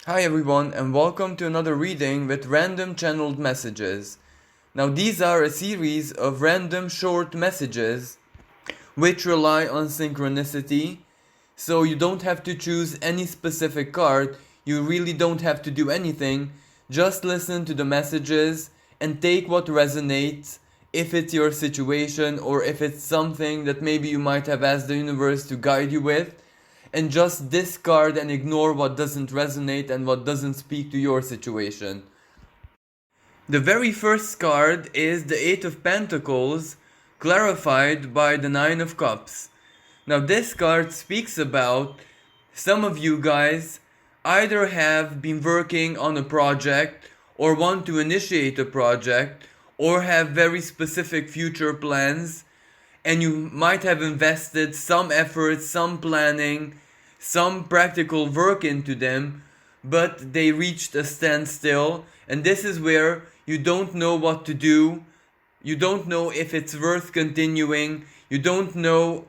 Hi everyone, and welcome to another reading with random channeled messages. Now these are a series of random short messages which rely on synchronicity, so you don't have to choose any specific card, you really don't have to do anything, just listen to the messages and take what resonates, if it's your situation or if it's something that maybe you might have asked the universe to guide you with, and just discard and ignore what doesn't resonate and what doesn't speak to your situation. The very first card is the Eight of Pentacles, clarified by the Nine of Cups. Now, this card speaks about some of you guys either have been working on a project or want to initiate a project or have very specific future plans, and you might have invested some effort, some planning, some practical work into them, but they reached a standstill, and this is where you don't know what to do. You don't know if it's worth continuing. You don't know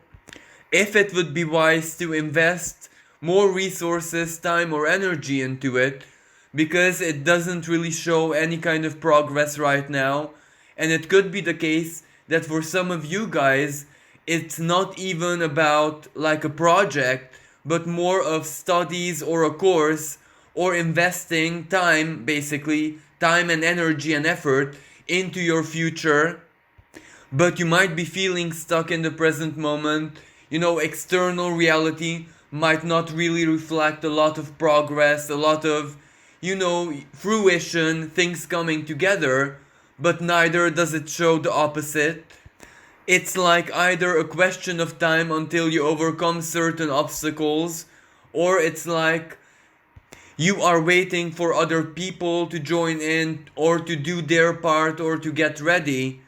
if it would be wise to invest more resources, time, or energy into it, because it doesn't really show any kind of progress right now. And it could be the case that for some of you guys, it's not even about like a project, but more of studies or a course, or investing time, basically, time and energy and effort into your future. But you might be feeling stuck in the present moment. External reality might not really reflect a lot of progress, a lot of, fruition, things coming together, but neither does it show the opposite. It's like either a question of time until you overcome certain obstacles, or it's like you are waiting for other people to join in or to do their part or to get ready.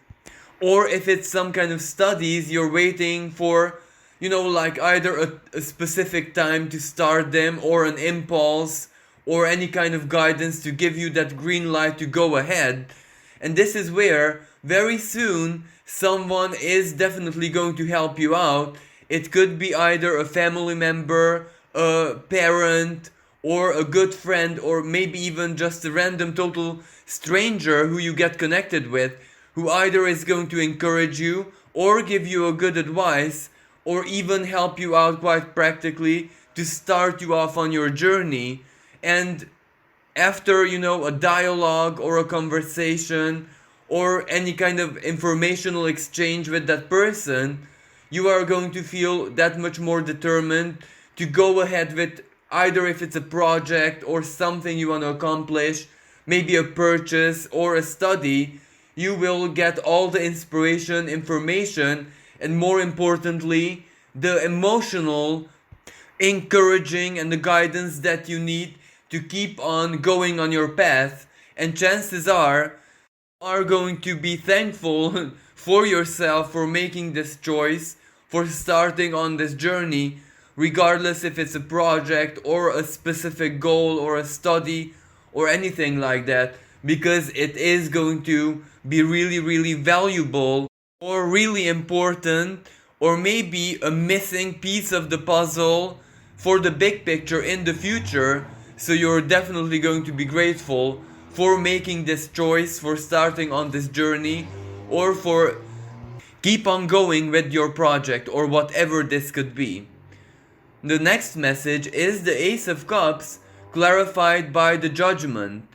Or if it's some kind of studies, you're waiting for, like either a specific time to start them or an impulse or any kind of guidance to give you that green light to go ahead. And this is where very soon someone is definitely going to help you out. It could be either a family member, a parent, or a good friend, or maybe even just a random total stranger who you get connected with, who either is going to encourage you or give you a good advice or even help you out quite practically to start you off on your journey. And after, a dialogue or a conversation or any kind of informational exchange with that person, you are going to feel that much more determined to go ahead with either if it's a project or something you want to accomplish, maybe a purchase or a study. You will get all the inspiration, information, and more importantly, the emotional encouraging and the guidance that you need to keep on going on your path. And chances are going to be thankful for yourself for making this choice, for starting on this journey, regardless if it's a project or a specific goal or a study or anything like that, because it is going to be really, really valuable or really important, or maybe a missing piece of the puzzle for the big picture in the future. So you're definitely going to be grateful for making this choice, for starting on this journey, or for keep on going with your project or whatever this could be. The next message is the Ace of Cups, clarified by the Judgment.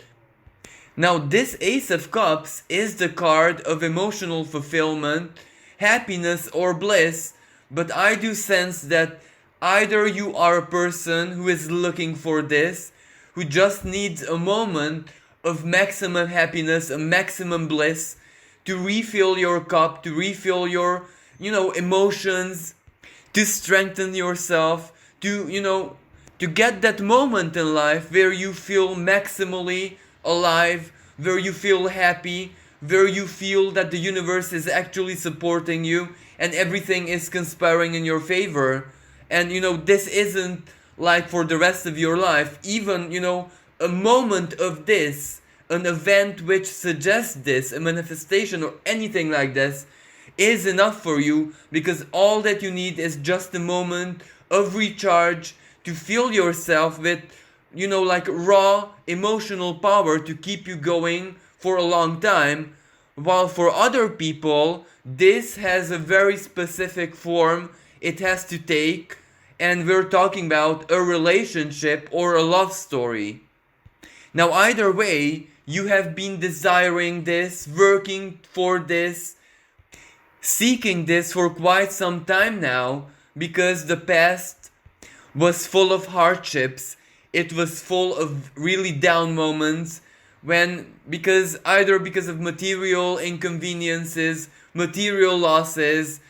Now, this Ace of Cups is the card of emotional fulfillment, happiness, or bliss, but I do sense that either you are a person who is looking for this, who just needs a moment of maximum happiness, a maximum bliss, to refill your cup, to refill your, emotions, to strengthen yourself, to get that moment in life where you feel maximally alive, where you feel happy, where you feel that the universe is actually supporting you and everything is conspiring in your favor. And this isn't like for the rest of your life. Even, a moment of this, an event which suggests this, a manifestation or anything like this, is enough for you, because all that you need is just a moment of recharge to fill yourself with like raw emotional power to keep you going for a long time, while for other people this has a very specific form it has to take, and we're talking about a relationship or a love story. Now either way, you have been desiring this, working for this, seeking this for quite some time now, because the past was full of hardships. It was full of really down moments when, because of material inconveniences, material losses,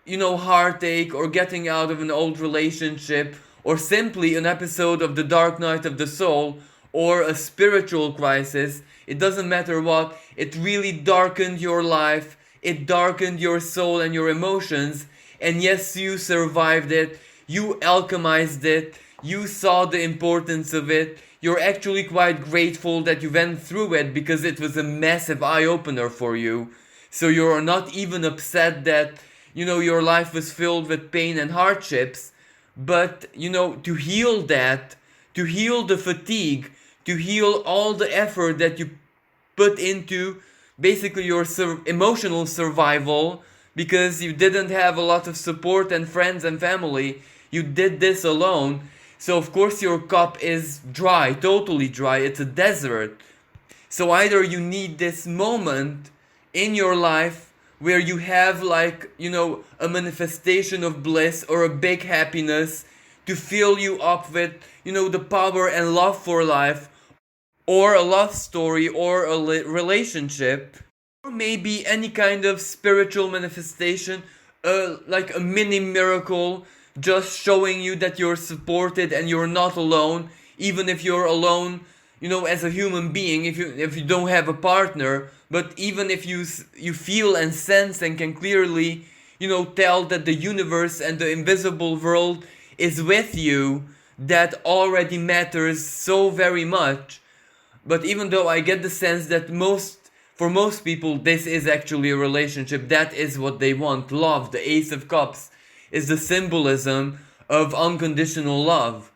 heartache, or getting out of an old relationship, or simply an episode of the Dark Night of the Soul, or a spiritual crisis. It doesn't matter what, it really darkened your life, it darkened your soul and your emotions, and yes, you survived it, you alchemized it, you saw the importance of it, you're actually quite grateful that you went through it because it was a massive eye-opener for you. So you're not even upset that, your life was filled with pain and hardships, but, to heal that, to heal the fatigue, to heal all the effort that you put into basically your emotional survival, because you didn't have a lot of support and friends and family, you did this alone. So of course your cup is dry, totally dry, it's a desert. So either you need this moment in your life where you have a manifestation of bliss or a big happiness to fill you up with, the power and love for life, or a love story, or a relationship, or maybe any kind of spiritual manifestation, like a mini miracle, just showing you that you're supported and you're not alone, even if you're alone, as a human being, if you don't have a partner, but even if you feel and sense and can clearly, tell that the universe and the invisible world is with you, that already matters so very much. But even though I get the sense that for most people, this is actually a relationship, that is what they want. Love, the Ace of Cups, is the symbolism of unconditional love.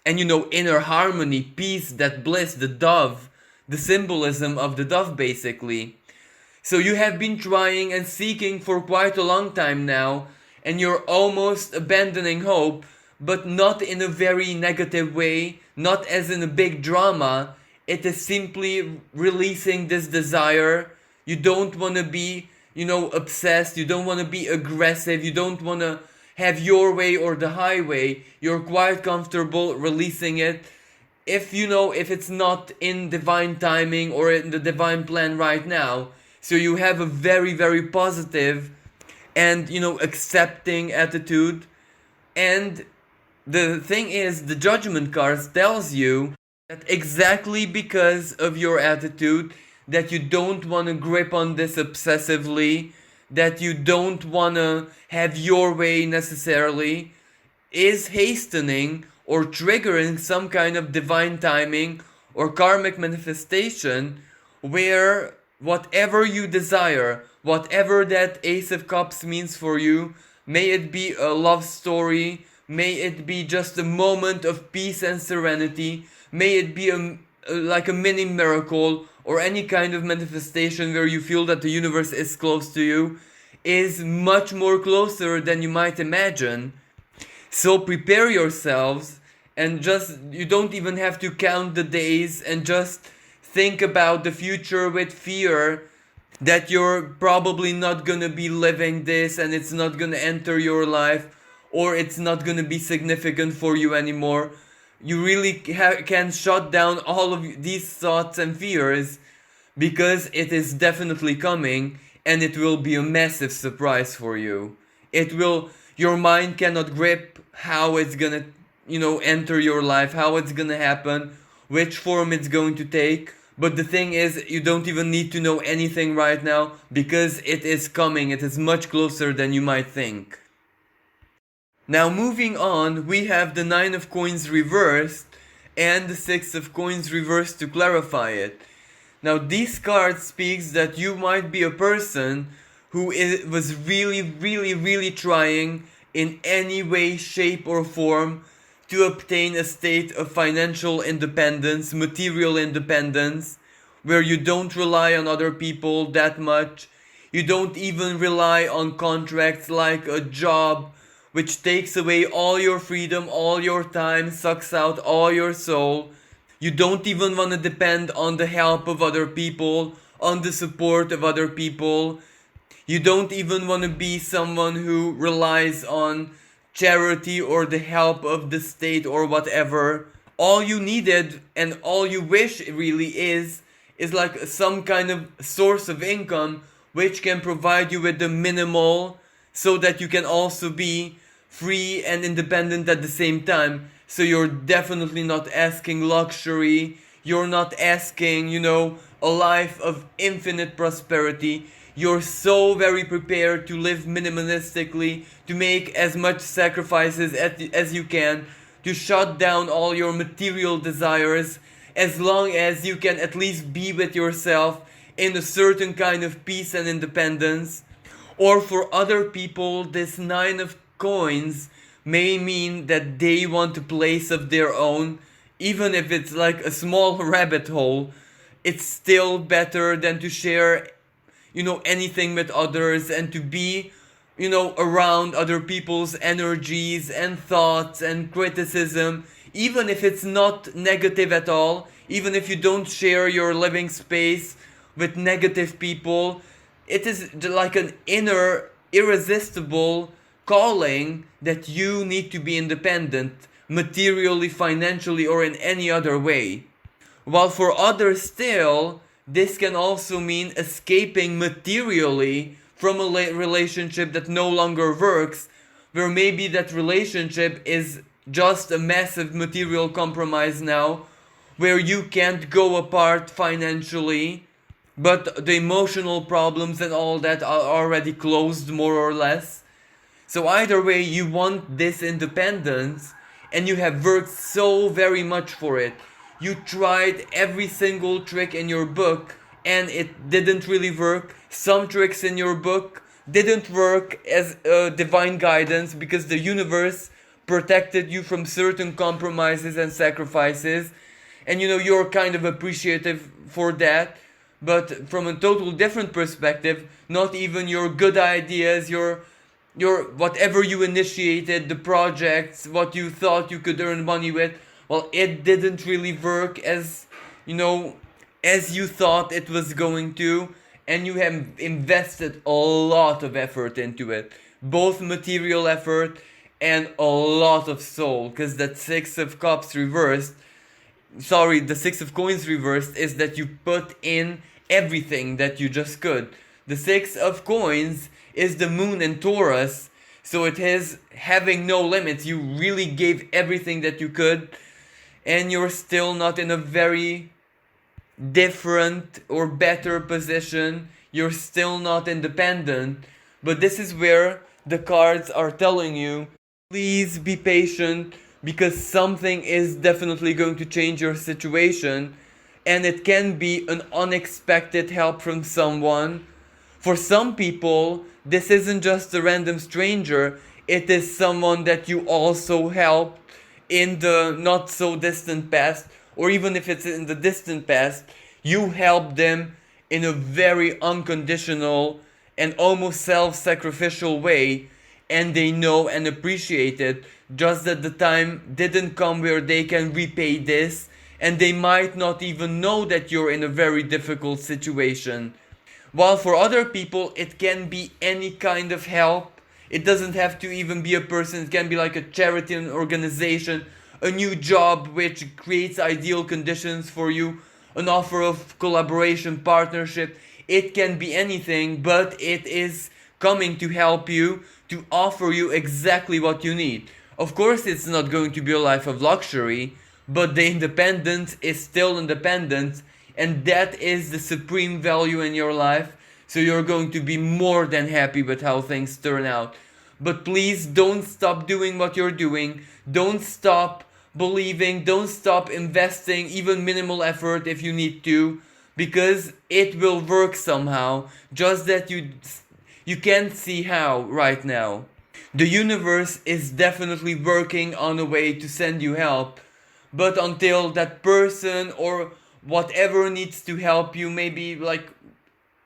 And inner harmony, peace, that bliss, the dove, the symbolism of the dove basically. So you have been trying and seeking for quite a long time now, and you're almost abandoning hope, but not in a very negative way, not as in a big drama. It is simply releasing this desire. You don't want to be, obsessed. You don't want to be aggressive. You don't want to have your way or the highway. You're quite comfortable releasing it. If it's not in divine timing or in the divine plan right now. So you have a very, very positive and, accepting attitude. And the thing is, the Judgment cards tells you that exactly because of your attitude, that you don't want to grip on this obsessively, that you don't want to have your way necessarily, is hastening or triggering some kind of divine timing or karmic manifestation, where whatever you desire, whatever that Ace of Cups means for you, may it be a love story, may it be just a moment of peace and serenity, may it be like a mini miracle, or any kind of manifestation where you feel that the universe is close to you, is much more closer than you might imagine. So prepare yourselves, and you don't even have to count the days, and just think about the future with fear that you're probably not gonna be living this, and it's not gonna enter your life, or it's not gonna be significant for you anymore. You really can shut down all of these thoughts and fears, because it is definitely coming, and it will be a massive surprise for you. Your mind cannot grip how it's gonna, enter your life, how it's gonna happen, which form it's going to take. But the thing is, you don't even need to know anything right now, because it is coming. It is much closer than you might think. Now moving on, we have the 9 of Coins reversed and the 6 of Coins reversed to clarify it. Now these cards speaks that you might be a person who was really, really, really trying in any way, shape or form to obtain a state of financial independence, material independence, where you don't rely on other people that much. You don't even rely on contracts like a job, which takes away all your freedom, all your time, sucks out all your soul. You don't even want to depend on the help of other people, on the support of other people. You don't even want to be someone who relies on charity or the help of the state or whatever. All you needed and all you wish really is like some kind of source of income which can provide you with the minimal so that you can also be free and independent at the same time. So you're definitely not asking luxury. You're not asking, a life of infinite prosperity. You're so very prepared to live minimalistically, to make as much sacrifices as you can, to shut down all your material desires, as long as you can at least be with yourself in a certain kind of peace and independence. Or for other people, this 9 of coins may mean that they want a place of their own, even if it's like a small rabbit hole. It's still better than to share anything with others and to be around other people's energies and thoughts and criticism, even if it's not negative at all, even if you don't share your living space with negative people. It is like an inner irresistible calling that you need to be independent, materially, financially, or in any other way. While for others still, this can also mean escaping materially from a relationship that no longer works, where maybe that relationship is just a massive material compromise now, where you can't go apart financially, but the emotional problems and all that are already closed more or less. So either way, you want this independence and you have worked so very much for it. You tried every single trick in your book and it didn't really work. Some tricks in your book didn't work as divine guidance because the universe protected you from certain compromises and sacrifices. And you're kind of appreciative for that. But from a total different perspective, not even your good ideas, your whatever you initiated, the projects, what you thought you could earn money with, well, it didn't really work as you thought it was going to, and you have invested a lot of effort into it, both material effort and a lot of soul, because that the 6 of coins reversed is that you put in everything that you just could. The 6 of coins is the moon in Taurus, so it is having no limits. You really gave everything that you could, and you're still not in a very different or better position. You're still not independent, but this is where the cards are telling you, please be patient, because something is definitely going to change your situation, and it can be an unexpected help from someone. For some people, this isn't just a random stranger, it is someone that you also helped in the not so distant past, or even if it's in the distant past, you helped them in a very unconditional and almost self-sacrificial way, and they know and appreciate it, just that the time didn't come where they can repay this, and they might not even know that you're in a very difficult situation. While for other people, it can be any kind of help. It doesn't have to even be a person. It can be like a charity, an organization, a new job which creates ideal conditions for you, an offer of collaboration, partnership. It can be anything, but it is coming to help you, to offer you exactly what you need. Of course, it's not going to be a life of luxury, but the independence is still independence, and that is the supreme value in your life. So you're going to be more than happy with how things turn out. But please don't stop doing what you're doing. Don't stop believing. Don't stop investing even minimal effort if you need to, because it will work somehow. Just that you can't see how right now. The universe is definitely working on a way to send you help, but until that person or whatever needs to help you, maybe like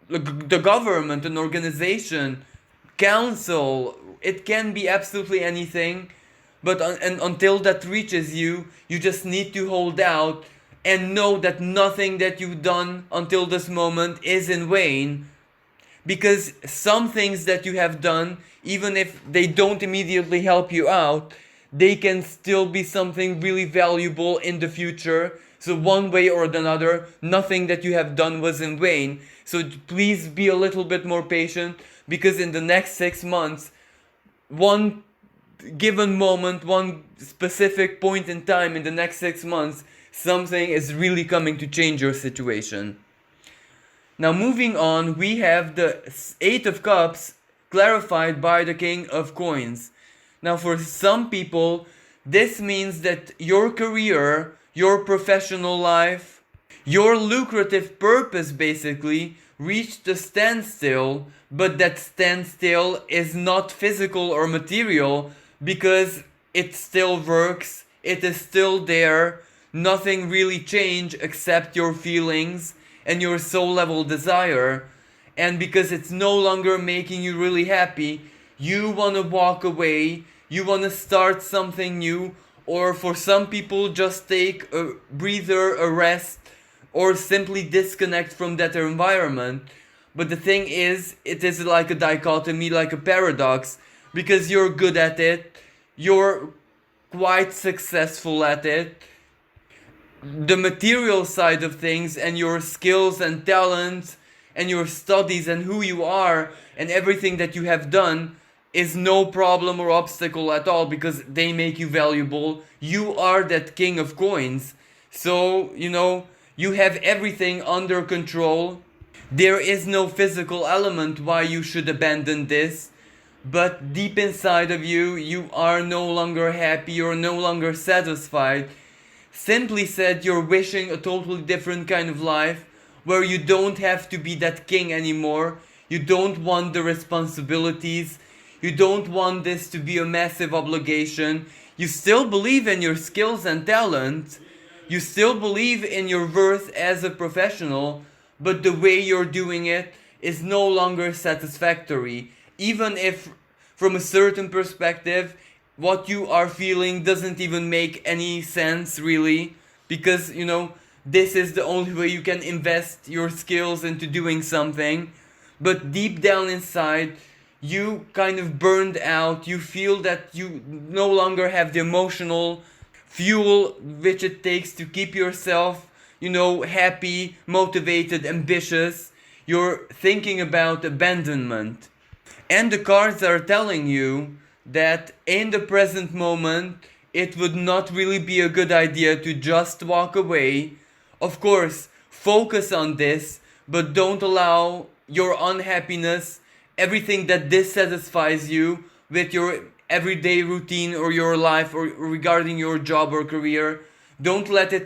the government, an organization, council, it can be absolutely anything, but and until that reaches you, you just need to hold out and know that nothing that you've done until this moment is in vain, because some things that you have done, even if they don't immediately help you out, they can still be something really valuable in the future. So one way or another, nothing that you have done was in vain. So please be a little bit more patient, because in the next 6 months, one given moment, one specific point in time in the next 6 months, something is really coming to change your situation. Now moving on, we have the Eight of Cups clarified by the King of Coins. Now for some people, this means that your career, your professional life, your lucrative purpose basically reached a standstill, but that standstill is not physical or material, because it still works, it is still there, nothing really changed except your feelings and your soul level desire. And because it's no longer making you really happy, you want to walk away, you want to start something new, or for some people just take a breather, a rest, or simply disconnect from that environment. But the thing is, it is like a dichotomy, like a paradox, because you're good at it, you're quite successful at it, the material side of things and your skills and talents and your studies and who you are and everything that you have done is no problem or obstacle at all, because they make you valuable. You are that king of coins. So, you have everything under control. There is no physical element why you should abandon this. But deep inside of you, you are no longer happy, you're no longer satisfied. Simply said, you're wishing a totally different kind of life where you don't have to be that king anymore. You don't want the responsibilities. You don't want this to be a massive obligation. You still believe in your skills and talent. You still believe in your worth as a professional, but the way you're doing it is no longer satisfactory. Even if, from a certain perspective, what you are feeling doesn't even make any sense really, because this is the only way you can invest your skills into doing something. But deep down inside, you kind of burned out. You feel that you no longer have the emotional fuel which it takes to keep yourself happy, motivated, ambitious. You're thinking about abandonment. And the cards are telling you that in the present moment, it would not really be a good idea to just walk away. Of course, focus on this, but don't allow your unhappiness, everything that dissatisfies you with your everyday routine or your life or regarding your job or career, don't let it,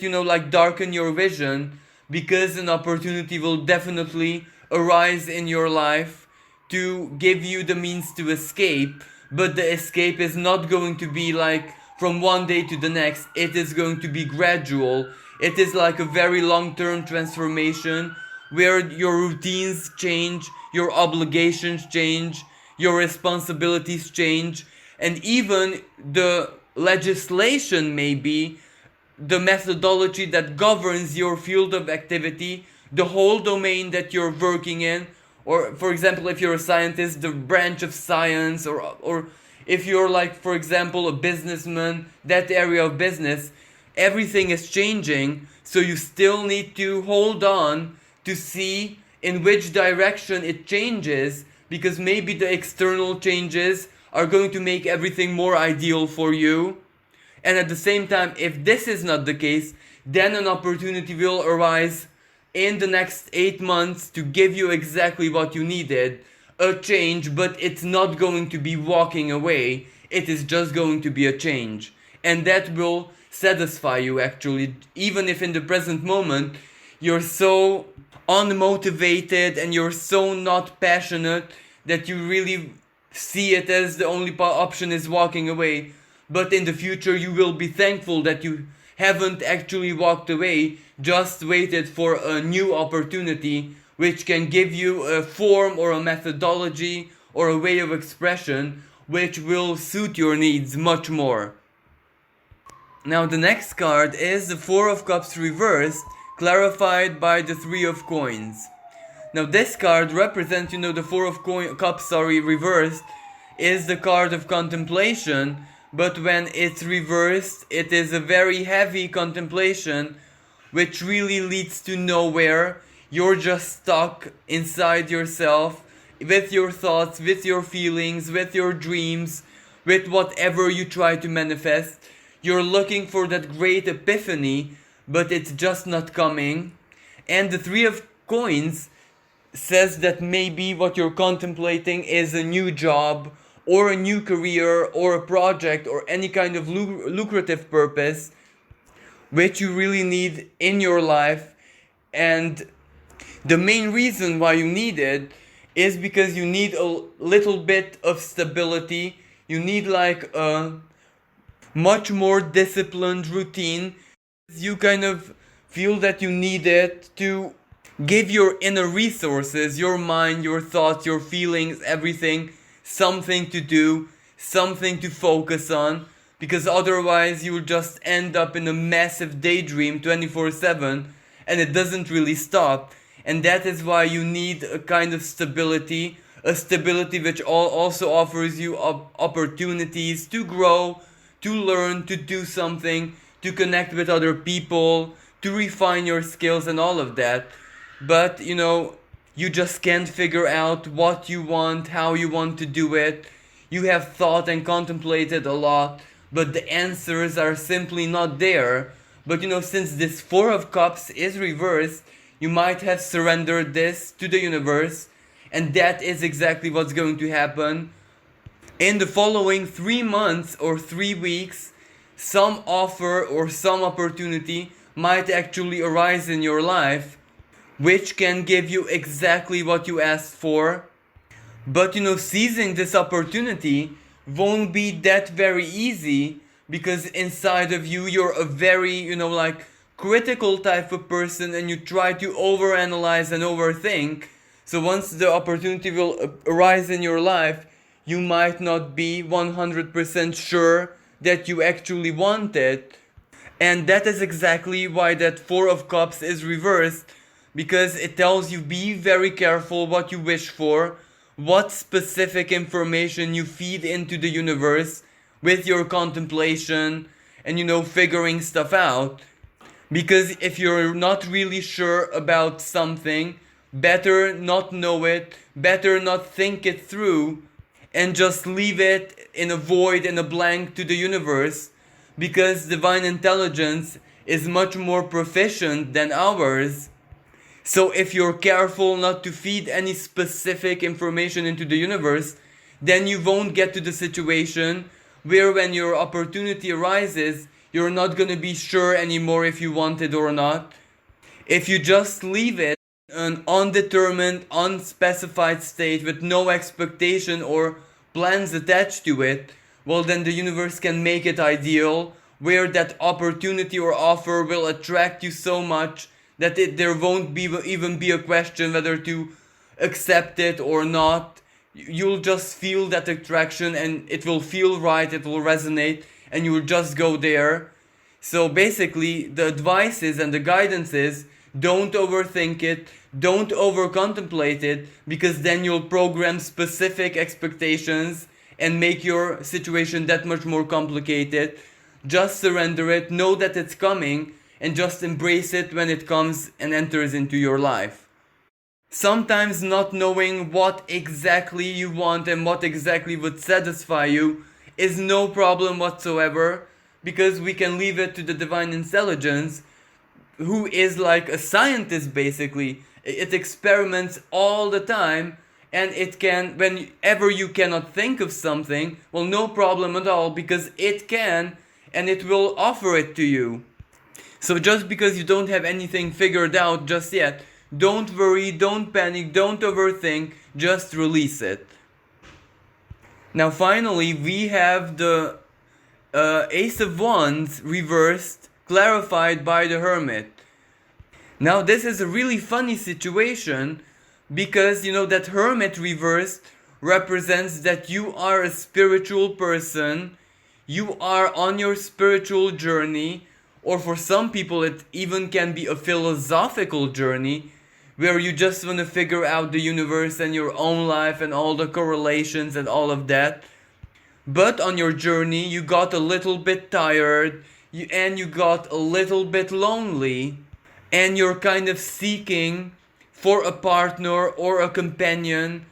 darken your vision, because an opportunity will definitely arise in your life to give you the means to escape. But the escape is not going to be like from one day to the next. It is going to be gradual. It is like a very long-term transformation where your routines change, your obligations change, your responsibilities change, and even the legislation, maybe the methodology that governs your field of activity, the whole domain that you're working in, or for example, if you're a scientist, the branch of science, or if you're like, for example, a businessman, that area of business, everything is changing. So you still need to hold on to see in which direction it changes, because maybe the external changes are going to make everything more ideal for you. And at the same time, if this is not the case, then an opportunity will arise in the next 8 months to give you exactly what you needed, a change, but it's not going to be walking away, it is just going to be a change. And that will satisfy you actually, even if in the present moment you're so unmotivated and you're so not passionate that you really see it as the only option is walking away. But in the future, you will be thankful that you haven't actually walked away, just waited for a new opportunity which can give you a form or a methodology or a way of expression which will suit your needs much more. Now the next card is the Four of Cups reversed, clarified by the Three of Coins. Now this card represents, the Four of Cups, reversed, is the card of contemplation, but when it's reversed, it is a very heavy contemplation, which really leads to nowhere. You're just stuck inside yourself, with your thoughts, with your feelings, with your dreams, with whatever you try to manifest. You're looking for that great epiphany, but it's just not coming. And the Three of Coins says that maybe what you're contemplating is a new job, or a new career, or a project, or any kind of lucrative purpose which you really need in your life. And the main reason why you need it is because you need a little bit of stability. You need like a much more disciplined routine. You kind of feel that you need it to give your inner resources, your mind, your thoughts, your feelings, everything, something to do, something to focus on, because otherwise you will just end up in a massive daydream 24/7 and it doesn't really stop. And that is why you need a kind of stability, a stability which also offers you opportunities to grow, to learn, to do something, to connect with other people, to refine your skills and all of that. But you just can't figure out what you want, how you want to do it. You have thought and contemplated a lot, but the answers are simply not there. But since this Four of Cups is reversed, you might have surrendered this to the universe, and that is exactly what's going to happen. In the following 3 months or 3 weeks, some offer or some opportunity might actually arise in your life, which can give you exactly what you asked for. But seizing this opportunity won't be that very easy, because inside of you, you're a very, critical type of person, and you try to overanalyze and overthink. So once the opportunity will arise in your life, you might not be 100% sure that you actually want it. And that is exactly why that Four of Cups is reversed, because it tells you be very careful what you wish for, what specific information you feed into the universe with your contemplation and figuring stuff out. Because if you're not really sure about something, better not know it, better not think it through, and just leave it in a void, in a blank to the universe, because divine intelligence is much more proficient than ours. So if you're careful not to feed any specific information into the universe, then you won't get to the situation where when your opportunity arises, you're not going to be sure anymore if you want it or not. If you just leave it an undetermined, unspecified state with no expectation or plans attached to it, well then the universe can make it ideal, where that opportunity or offer will attract you so much that there won't even be a question whether to accept it or not. You'll just feel that attraction, and it will feel right, it will resonate, and you will just go there. So basically, the advice is, and the guidance is, don't overthink it, don't over-contemplate it, because then you'll program specific expectations and make your situation that much more complicated. Just surrender it, know that it's coming, and just embrace it when it comes and enters into your life. Sometimes not knowing what exactly you want and what exactly would satisfy you is no problem whatsoever, because we can leave it to the divine intelligence, who is like a scientist basically. It experiments all the time, and it can, whenever you cannot think of something, well, no problem at all, because it can, and it will offer it to you. So just because you don't have anything figured out just yet, don't worry, don't panic, don't overthink, just release it. Now finally we have the Ace of Wands reversed, clarified by the Hermit. Now this is a really funny situation because that Hermit reversed represents that you are a spiritual person, you are on your spiritual journey, or for some people it even can be a philosophical journey where you just want to figure out the universe and your own life and all the correlations and all of that. But on your journey, you got a little bit tired and you got a little bit lonely, and you're kind of seeking for a partner or a companion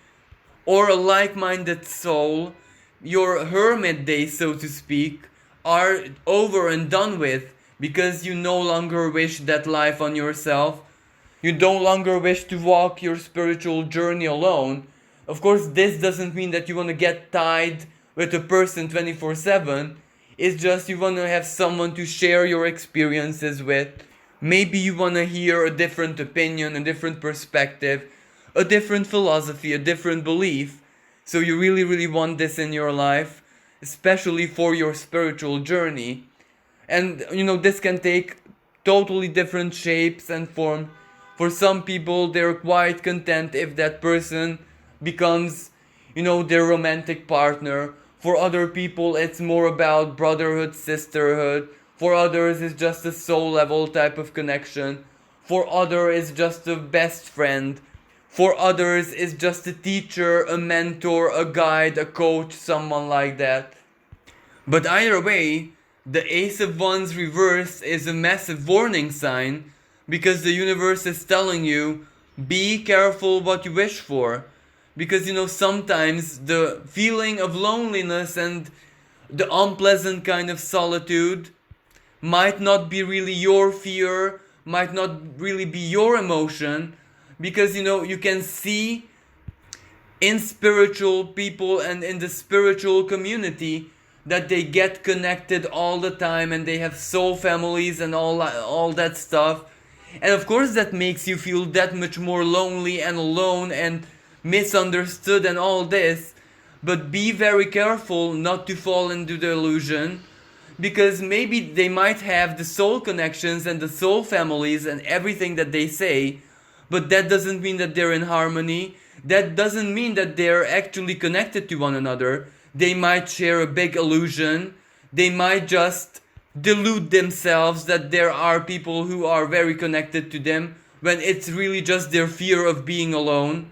or a like minded soul. Your hermit days, so to speak, are over and done with because you no longer wish that life on yourself. You no longer wish to walk your spiritual journey alone. Of course, this doesn't mean that you want to get tied with a person 24/7. It's just you want to have someone to share your experiences with. Maybe you want to hear a different opinion, a different perspective, a different philosophy, a different belief. So you really, really want this in your life, especially for your spiritual journey. And this can take totally different shapes and form. For some people, they're quite content if that person becomes, their romantic partner. For other people, it's more about brotherhood, sisterhood. For others, it's just a soul level type of connection. For others, it's just a best friend. For others, it's just a teacher, a mentor, a guide, a coach, someone like that. But either way, the Ace of Wands reverse is a massive warning sign because the universe is telling you, be careful what you wish for. Because sometimes the feeling of loneliness and the unpleasant kind of solitude might not be really your fear, might not really be your emotion, because you can see in spiritual people and in the spiritual community that they get connected all the time and they have soul families and all that stuff. And of course that makes you feel that much more lonely and alone and misunderstood and all this. But be very careful not to fall into the illusion, because maybe they might have the soul connections and the soul families and everything that they say, but that doesn't mean that they're in harmony. That doesn't mean that they're actually connected to one another. They might share a big illusion. They might just delude themselves that there are people who are very connected to them when it's really just their fear of being alone.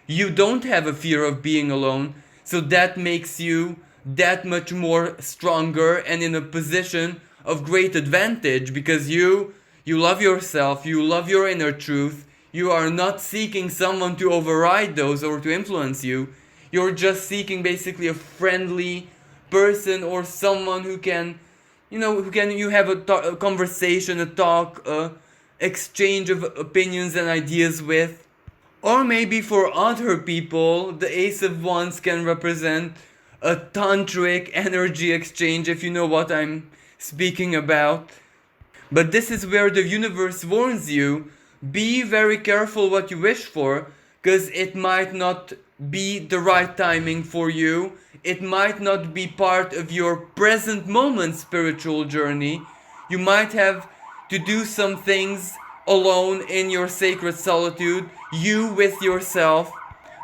You don't have a fear of being alone, so that makes you that much more stronger and in a position of great advantage, because you love yourself, you love your inner truth. You are not seeking someone to override those or to influence you. You're just seeking basically a friendly person or someone who can, you have a conversation, a talk, a exchange of opinions and ideas with. Or maybe for other people, the Ace of Wands can represent a tantric energy exchange, if you know what I'm speaking about. But this is where the universe warns you, be very careful what you wish for, because it might not be the right timing for you. It might not be part of your present moment spiritual journey. You might have to do some things alone in your sacred solitude, you with yourself,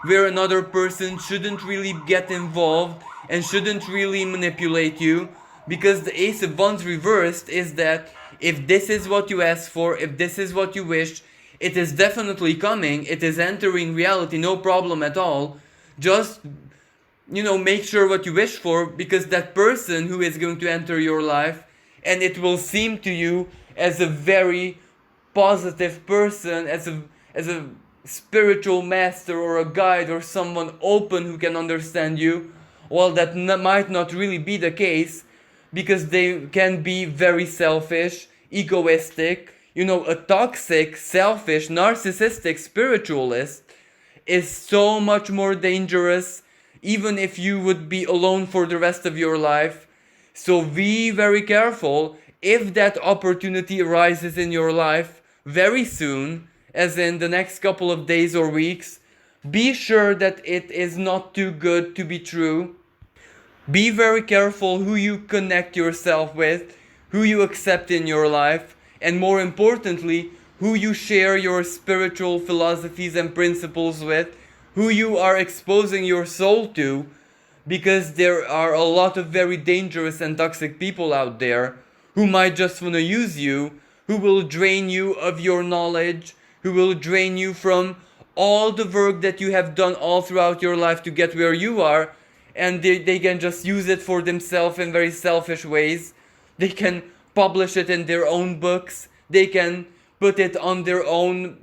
where another person shouldn't really get involved and shouldn't really manipulate you. Because the Ace of Wands reversed is that if this is what you ask for, if this is what you wish, it is definitely coming, it is entering reality, no problem at all. Just, make sure what you wish for, because that person who is going to enter your life, and it will seem to you as a very positive person, as a spiritual master or a guide or someone open who can understand you, well, that might not really be the case, because they can be very selfish, egoistic. A toxic, selfish, narcissistic spiritualist is so much more dangerous, even if you would be alone for the rest of your life. So be very careful if that opportunity arises in your life very soon, as in the next couple of days or weeks. Be sure that it is not too good to be true. Be very careful who you connect yourself with, who you accept in your life, and more importantly, who you share your spiritual philosophies and principles with, who you are exposing your soul to, because there are a lot of very dangerous and toxic people out there who might just want to use you, who will drain you of your knowledge, who will drain you from all the work that you have done all throughout your life to get where you are, and they can just use it for themselves in very selfish ways. They can publish it in their own books, they can put it on their own,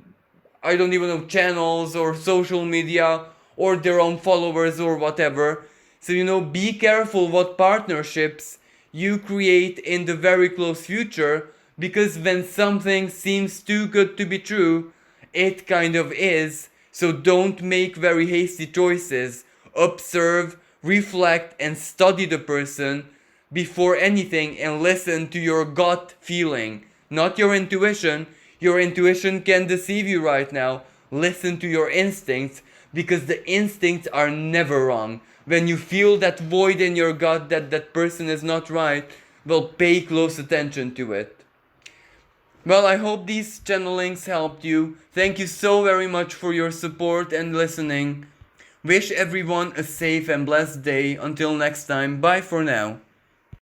I don't even know, channels or social media or their own followers or whatever. So, be careful what partnerships you create in the very close future, because when something seems too good to be true, it kind of is. So don't make very hasty choices. Observe, reflect, and study the person before anything, and listen to your gut feeling, not your intuition. Your intuition can deceive you right now. Listen to your instincts, because the instincts are never wrong. When you feel that void in your gut that that person is not right, well, pay close attention to it. Well, I hope these channelings helped you. Thank you so very much for your support and listening. Wish everyone a safe and blessed day. Until next time, bye for now.